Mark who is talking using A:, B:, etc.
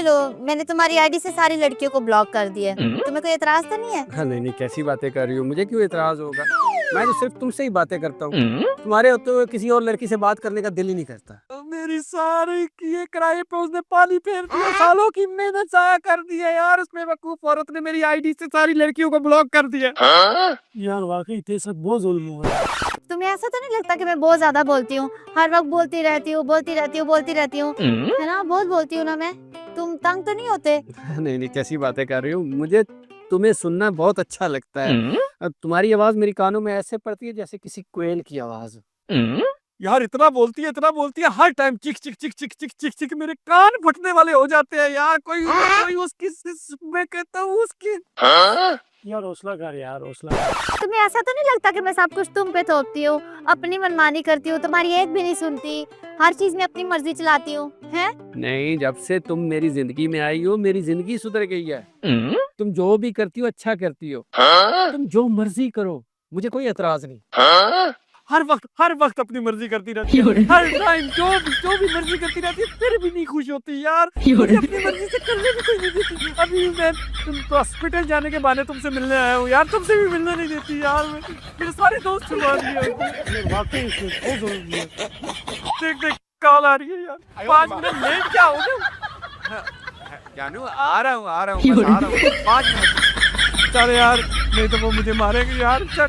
A: लो, मैंने तुम्हारी आईडी से सारी लड़कियों को ब्लॉक कर दिया है। तुम्हें कोई एतराज तो नहीं है?
B: हाँ, नहीं नहीं, कैसी बातें कर रही हो, मुझे क्यों एतराज होगा। मैं तो सिर्फ तुमसे ही बातें करता हूँ, तुम्हारे होते हुए किसी और लड़की से बात करने का दिल ही नहीं करता। तो मेरी सारी किए किराए पे उसने पानी फेर दिया, सालों की मेहनत जाया कर दी है यार। उस बेवकूफ औरत ने मेरी आईडी से सारी लड़कियों को ब्लॉक कर दिया। यार वाकई तेरे साथ बहुत जुल्म हुआ है।
A: तुम्हें ऐसा तो नहीं लगता कि मैं बहुत ज्यादा बोलती हूँ? हर वक्त बोलती रहती हूँ, बोलती रहती हूँ, बोलती रहती हूँ, है ना? बहुत बोलती हूँ ना मैं। तुम तंग तो नहीं होते?
B: नहीं नहीं, कैसी बातें कर रही हूँ, मुझे तुम्हें सुनना बहुत अच्छा लगता है। अब तुम्हारी आवाज मेरी कानों में ऐसे पड़ती है जैसे किसी कोयल की आवाज। यार इतना बोलती है हर टाइम, चिक चिक चिक चिक चिक चिक चिक, मेरे कान फटने वाले हो जाते हैं यार। कोई उसकी मैं कहता हूँ उसकी। यार हौसला कर यार, हौसला।
A: तुम्हें ऐसा तो नहीं लगता कि मैं सब कुछ तुम पे थोपती हूँ, अपनी मनमानी करती हूँ, तुम्हारी एक भी नहीं सुनती, हर चीज में अपनी मर्जी चलाती हूँ, हैं?
B: नहीं, जब से तुम मेरी जिंदगी में आई हो मेरी जिंदगी सुधर गई है। तुम जो भी करती हो अच्छा करती हो। तुम जो मर्जी करो, मुझे कोई एतराज नहीं। हर वक्त अपनी मर्जी करती रहती है, हर टाइम जो भी मर्जी करती रहती है, फिर भी नहीं खुश होती यार। मुझे अपनी मर्जी से करने भी कोई नहीं देती। अभी मैं हॉस्पिटल जाने के बहाने तुमसे मिलने आया हूँ यार, तुमसे भी मिलने नहीं देती यार। मेरे सारे दोस्त छुड़वा दिए। वाकई बहुत जरूरी है। देख देख कॉल आ रही है यार, 5 मिनट लेट क्या हो गया। जानू आ रहा हूँ बस आ रहा हूँ 5 मिनट। चल यार, नहीं तो वो मुझे मारेंगे यार। चल